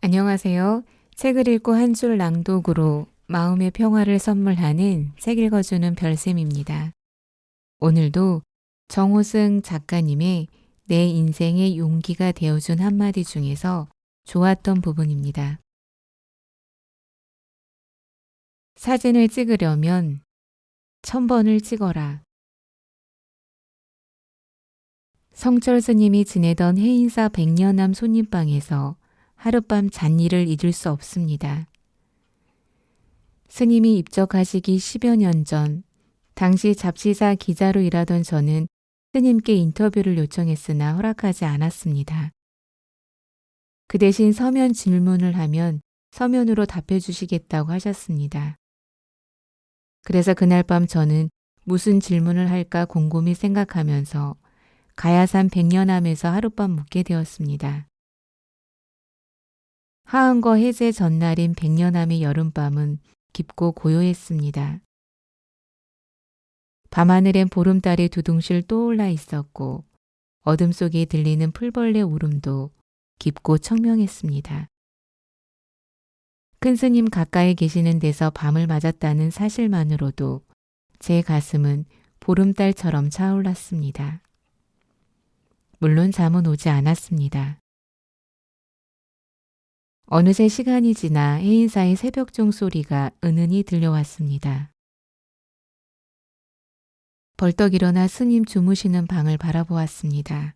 안녕하세요. 책을 읽고 한 줄 낭독으로 마음의 평화를 선물하는 책 읽어주는 별쌤입니다. 오늘도 정호승 작가님의 내 인생의 용기가 되어준 한마디 중에서 좋았던 부분입니다. 사진을 찍으려면 1000번을 찍어라. 성철 스님이 지내던 해인사 백년암 손님방에서 하룻밤 잔일을 잊을 수 없습니다. 스님이 입적하시기 10여 년 전, 당시 잡지사 기자로 일하던 저는 스님께 인터뷰를 요청했으나 허락하지 않았습니다. 그 대신 서면 질문을 하면 서면으로 답해 주시겠다고 하셨습니다. 그래서 그날 밤 저는 무슨 질문을 할까 곰곰이 생각하면서 가야산 백년암에서 하룻밤 묵게 되었습니다. 하은거 해제 전날인 백년암의 여름밤은 깊고 고요했습니다. 밤하늘엔 보름달이 두둥실 떠올라 있었고 어둠 속에 들리는 풀벌레 울음도 깊고 청명했습니다. 큰 스님 가까이 계시는 데서 밤을 맞았다는 사실만으로도 제 가슴은 보름달처럼 차올랐습니다. 물론 잠은 오지 않았습니다. 어느새 시간이 지나 해인사의 새벽종 소리가 은은히 들려왔습니다. 벌떡 일어나 스님 주무시는 방을 바라보았습니다.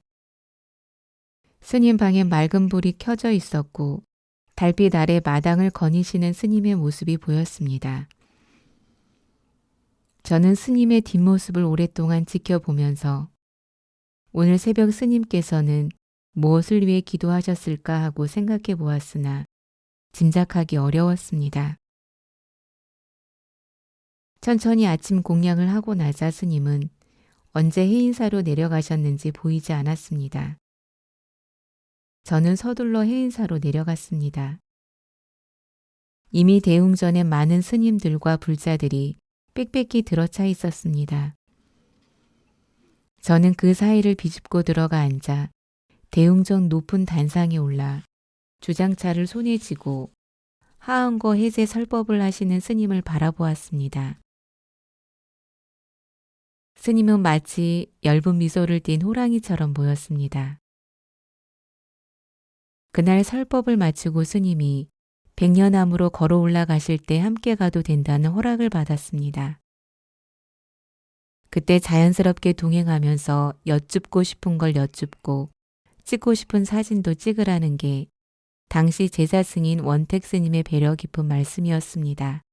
스님 방엔 맑은 불이 켜져 있었고 달빛 아래 마당을 거니시는 스님의 모습이 보였습니다. 저는 스님의 뒷모습을 오랫동안 지켜보면서 오늘 새벽 스님께서는 무엇을 위해 기도하셨을까 하고 생각해 보았으나 짐작하기 어려웠습니다. 천천히 아침 공양을 하고 나자 스님은 언제 해인사로 내려가셨는지 보이지 않았습니다. 저는 서둘러 해인사로 내려갔습니다. 이미 대웅전에 많은 스님들과 불자들이 빽빽히 들어차 있었습니다. 저는 그 사이를 비집고 들어가 앉아 대웅전 높은 단상에 올라 주장차를 손에 쥐고 하은거 해제 설법을 하시는 스님을 바라보았습니다. 스님은 마치 엷은 미소를 띤 호랑이처럼 보였습니다. 그날 설법을 마치고 스님이 백년암으로 걸어 올라가실 때 함께 가도 된다는 허락을 받았습니다. 그때 자연스럽게 동행하면서 여쭙고 싶은 걸 여쭙고 찍고 싶은 사진도 찍으라는 게 당시 제자 승인 원택 스님의 배려 깊은 말씀이었습니다.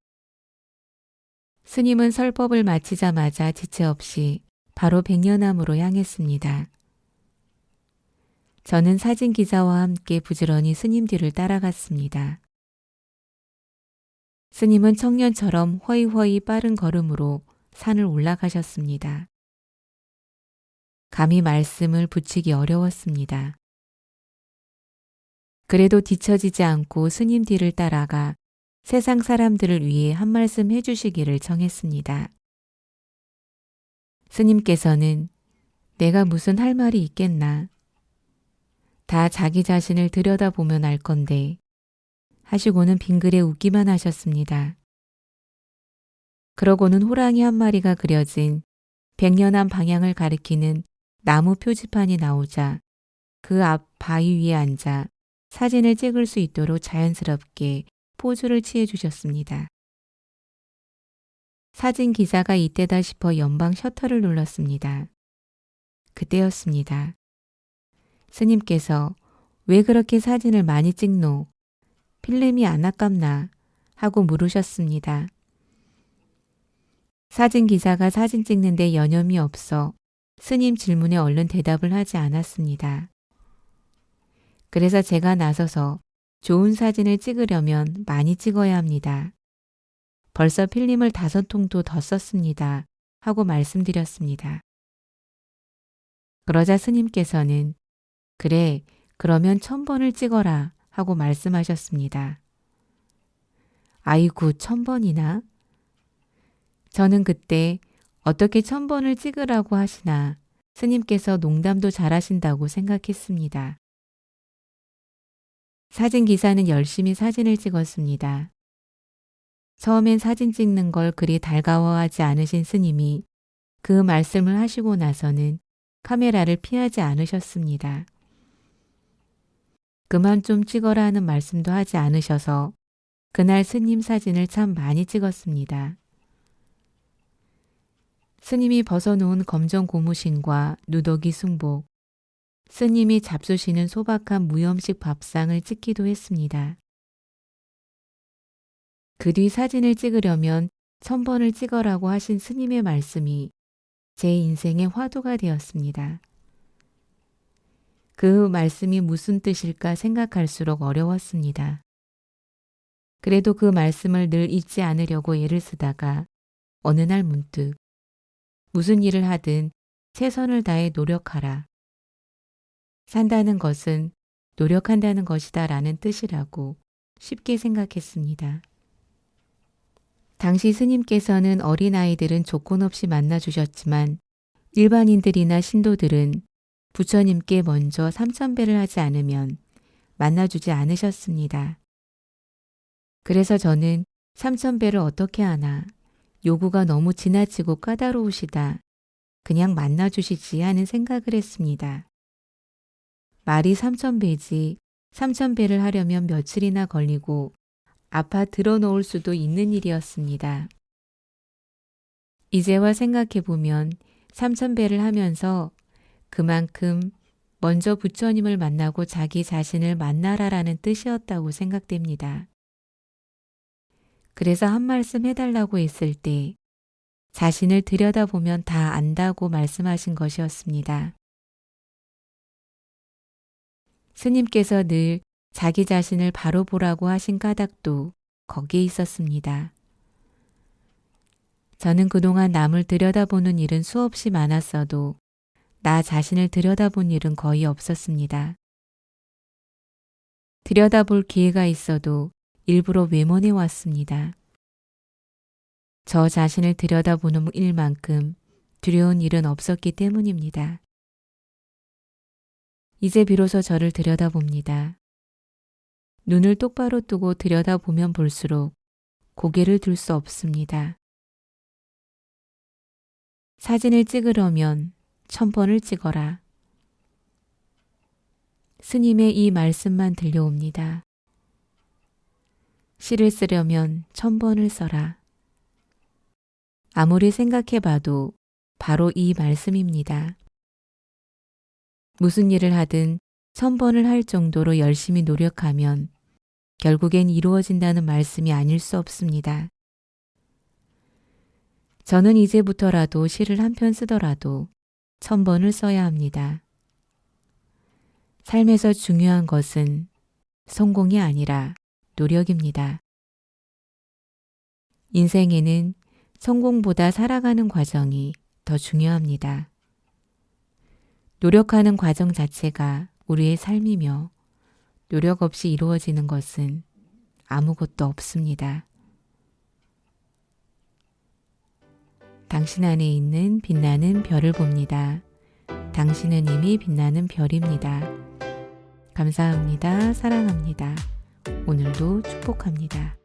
스님은 설법을 마치자마자 지체 없이 바로 백년암으로 향했습니다. 저는 사진 기자와 함께 부지런히 스님 뒤를 따라갔습니다. 스님은 청년처럼 허이허이 빠른 걸음으로 산을 올라가셨습니다. 감히 말씀을 붙이기 어려웠습니다. 그래도 뒤처지지 않고 스님 뒤를 따라가 세상 사람들을 위해 한 말씀 해주시기를 청했습니다. 스님께서는 내가 무슨 할 말이 있겠나. 다 자기 자신을 들여다보면 알 건데 하시고는 빙그레 웃기만 하셨습니다. 그러고는 호랑이 한 마리가 그려진 백년암 방향을 가리키는 나무 표지판이 나오자 그 앞 바위 위에 앉아 사진을 찍을 수 있도록 자연스럽게 포즈를 취해 주셨습니다. 사진 기자가 이때다 싶어 연방 셔터를 눌렀습니다. 그때였습니다. 스님께서 왜 그렇게 사진을 많이 찍노? 필름이 안 아깝나? 하고 물으셨습니다. 사진 기자가 사진 찍는데 여념이 없어 스님 질문에 얼른 대답을 하지 않았습니다. 그래서 제가 나서서 좋은 사진을 찍으려면 많이 찍어야 합니다. 벌써 필름을 5통도 더 썼습니다. 하고 말씀드렸습니다. 그러자 스님께서는 그래, 그러면 1000번을 찍어라 하고 말씀하셨습니다. 아이고, 1000번이나? 저는 그때 어떻게 1000번을 찍으라고 하시나 스님께서 농담도 잘하신다고 생각했습니다. 사진 기사는 열심히 사진을 찍었습니다. 처음엔 사진 찍는 걸 그리 달가워하지 않으신 스님이 그 말씀을 하시고 나서는 카메라를 피하지 않으셨습니다. 그만 좀 찍어라 하는 말씀도 하지 않으셔서 그날 스님 사진을 참 많이 찍었습니다. 스님이 벗어놓은 검정 고무신과 누더기 승복, 스님이 잡수시는 소박한 무염식 밥상을 찍기도 했습니다. 그 뒤 사진을 찍으려면 1000번을 찍어라고 하신 스님의 말씀이 제 인생의 화두가 되었습니다. 그 말씀이 무슨 뜻일까 생각할수록 어려웠습니다. 그래도 그 말씀을 늘 잊지 않으려고 애를 쓰다가 어느 날 문득 무슨 일을 하든 최선을 다해 노력하라. 산다는 것은 노력한다는 것이다 라는 뜻이라고 쉽게 생각했습니다. 당시 스님께서는 어린아이들은 조건 없이 만나주셨지만 일반인들이나 신도들은 부처님께 먼저 3000배를 하지 않으면 만나주지 않으셨습니다. 그래서 저는 3000배를 어떻게 하나, 요구가 너무 지나치고 까다로우시다, 그냥 만나주시지 하는 생각을 했습니다. 말이 3000배지 3000배를 하려면 며칠이나 걸리고 아파 드러놓을 수도 있는 일이었습니다. 이제와 생각해보면 3000배를 하면서 그만큼 먼저 부처님을 만나고 자기 자신을 만나라라는 뜻이었다고 생각됩니다. 그래서 한 말씀 해달라고 했을 때 자신을 들여다보면 다 안다고 말씀하신 것이었습니다. 스님께서 늘 자기 자신을 바로 보라고 하신 까닭도 거기에 있었습니다. 저는 그동안 남을 들여다보는 일은 수없이 많았어도 나 자신을 들여다본 일은 거의 없었습니다. 들여다볼 기회가 있어도 일부러 외면해 왔습니다. 저 자신을 들여다보는 일만큼 두려운 일은 없었기 때문입니다. 이제 비로소 저를 들여다봅니다. 눈을 똑바로 뜨고 들여다보면 볼수록 고개를 들 수 없습니다. 사진을 찍으려면 1000번을 찍어라. 스님의 이 말씀만 들려옵니다. 시를 쓰려면 1000번을 써라. 아무리 생각해봐도 바로 이 말씀입니다. 무슨 일을 하든 1000번을 할 정도로 열심히 노력하면 결국엔 이루어진다는 말씀이 아닐 수 없습니다. 저는 이제부터라도 시를 한 편 쓰더라도 1000번을 써야 합니다. 삶에서 중요한 것은 성공이 아니라 노력입니다. 인생에는 성공보다 살아가는 과정이 더 중요합니다. 노력하는 과정 자체가 우리의 삶이며 노력 없이 이루어지는 것은 아무것도 없습니다. 당신 안에 있는 빛나는 별을 봅니다. 당신은 이미 빛나는 별입니다. 감사합니다. 사랑합니다. 오늘도 축복합니다.